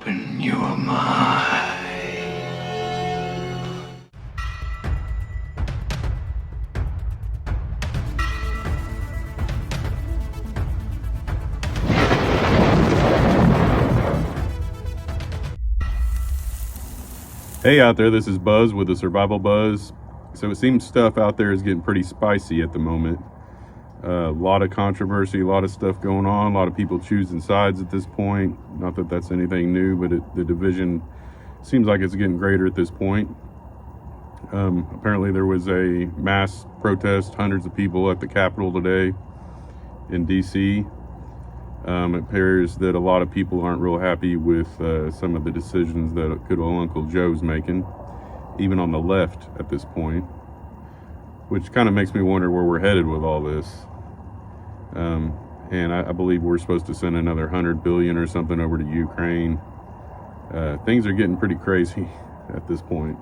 Open your mind. Hey out there, this is Buzz with TheSurvivalBuzz. So it seems stuff out there is getting pretty spicy at the moment. A lot of controversy, a lot of stuff going on, a lot of people choosing sides at this point. Not that that's anything new, but the division seems like it's getting greater at this point. Apparently there was a mass protest, hundreds of people at the Capitol today in D.C. It appears that a lot of people aren't real happy with some of the decisions that good old Uncle Joe's making, even on the left at this point, which kind of makes me wonder where we're headed with all this. And I believe we're supposed to send another $100 billion or something over to Ukraine. Things are getting pretty crazy at this point.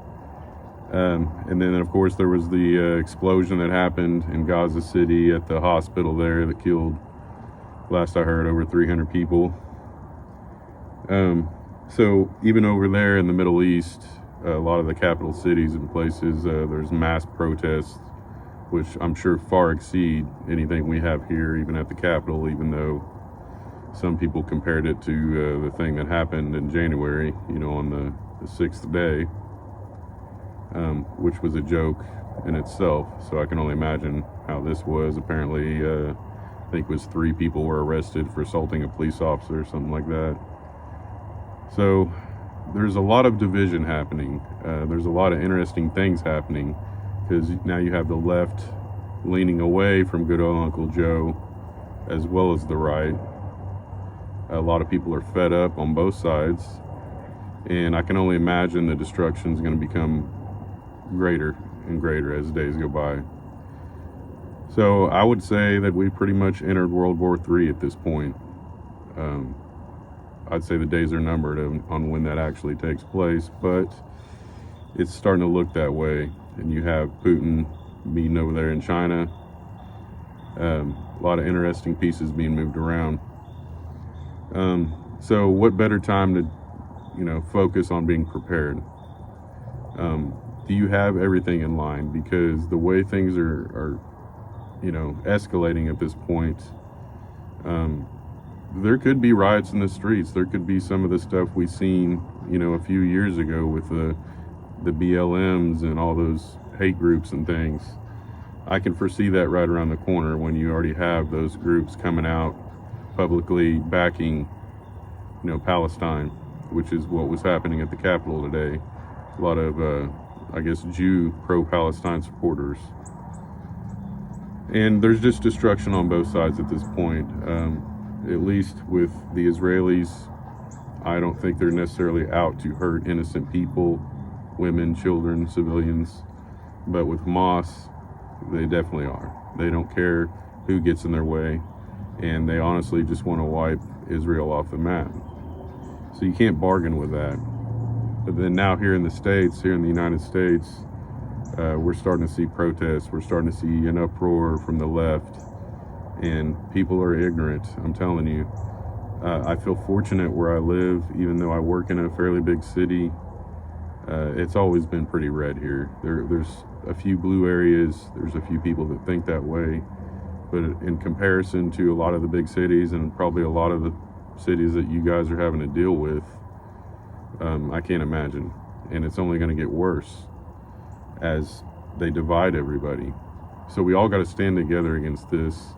And then, of course, there was the explosion that happened in Gaza City at the hospital there that killed, last I heard, over 300 people. So even over there in the Middle East, a lot of the capital cities and places, there's mass protests, which I'm sure far exceed anything we have here, even at the Capitol, even though some people compared it to the thing that happened in January, on the 6th day, which was a joke in itself. So I can only imagine how this was. Apparently, I think it was 3 people were arrested for assaulting a police officer or something like that. So there's a lot of division happening. There's a lot of interesting things happening, because now you have the left leaning away from good old Uncle Joe, as well as the right. A lot of people are fed up on both sides, and I can only imagine the destruction is going to become greater and greater as days go by. So I would say that we've pretty much entered World War III at this point. I'd say the days are numbered on when that actually takes place, but it's starting to look that way. And you have Putin meeting over there in China. A lot of interesting pieces being moved around. So what better time to, focus on being prepared? Do you have everything in line? Because the way things are escalating at this point, there could be riots in the streets. There could be some of the stuff we've seen, a few years ago with the BLMs and all those hate groups and things. I can foresee that right around the corner when you already have those groups coming out publicly backing, Palestine, which is what was happening at the Capitol today. A lot of, Jew pro-Palestine supporters. And there's just destruction on both sides at this point. At least with the Israelis, I don't think they're necessarily out to hurt innocent people, women, children, civilians. But with Hamas, they definitely are. They don't care who gets in their way, and they honestly just want to wipe Israel off the map. So you can't bargain with that. But then now here in the United States, we're starting to see protests. We're starting to see an uproar from the left, and people are ignorant. I'm telling you. I feel fortunate where I live, even though I work in a fairly big city. It's always been pretty red here. There's a few blue areas. There's a few people that think that way. But in comparison to a lot of the big cities, and probably a lot of the cities that you guys are having to deal with, I can't imagine. And it's only going to get worse as they divide everybody. So we all got to stand together against this.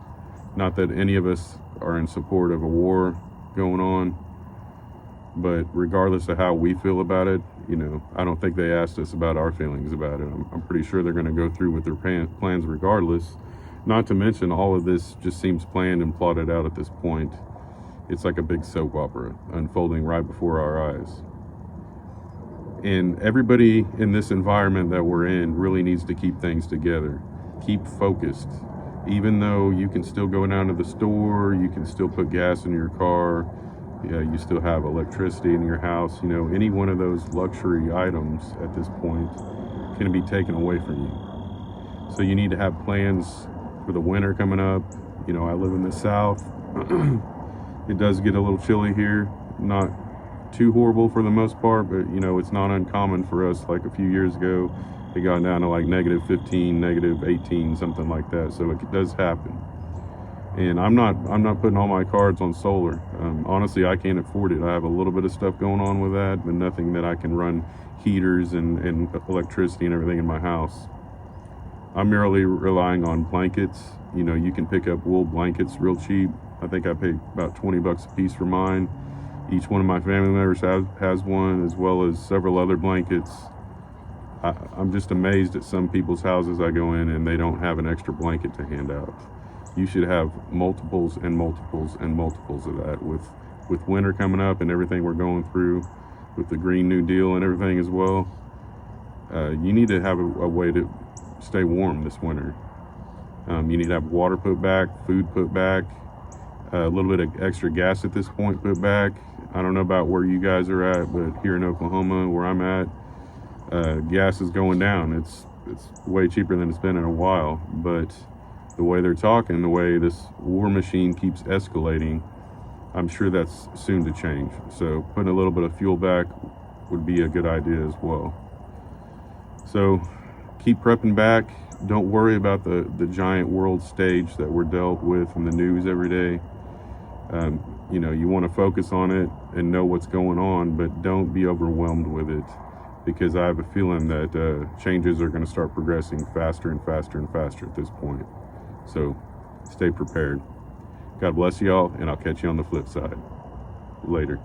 Not that any of us are in support of a war going on, but regardless of how we feel about it, I don't think they asked us about our feelings about it. I'm pretty sure they're going to go through with their plans regardless. Not to mention, all of this just seems planned and plotted out at this point. It's like a big soap opera unfolding right before our eyes. And everybody in this environment that we're in really needs to keep things together. Keep focused. Even though you can still go down to the store, you can still put gas in your car, you still have electricity in your house, any one of those luxury items at this point can be taken away from you. So you need to have plans for the winter coming up. I live in the South. It does get a little chilly here, not too horrible for the most part, but you know, it's not uncommon for us. Like a few years ago, it got down to like -15, -18, something like that. So it does happen. And I'm not putting all my cards on solar. Honestly, I can't afford it. I have a little bit of stuff going on with that, but nothing that I can run heaters and electricity and everything in my house. I'm merely relying on blankets. You know, you can pick up wool blankets real cheap. I think I paid about 20 bucks a piece for mine. Each one of my family members has one, as well as several other blankets. I'm just amazed at some people's houses I go in and they don't have an extra blanket to hand out. You should have multiples and multiples and multiples of that. With winter coming up and everything we're going through, with the Green New Deal and everything as well, you need to have a way to stay warm this winter. You need to have water put back, food put back, a little bit of extra gas at this point put back. I don't know about where you guys are at, but here in Oklahoma, where I'm at, gas is going down. It's way cheaper than it's been in a while, but the way they're talking, the way this war machine keeps escalating, I'm sure that's soon to change. So putting a little bit of fuel back would be a good idea as well. So keep prepping back. Don't worry about the giant world stage that we're dealt with in the news every day. You know, you want to focus on it and know what's going on, but don't be overwhelmed with it, because I have a feeling that changes are going to start progressing faster and faster and faster at this point. So stay prepared. God bless y'all, and I'll catch you on the flip side. Later.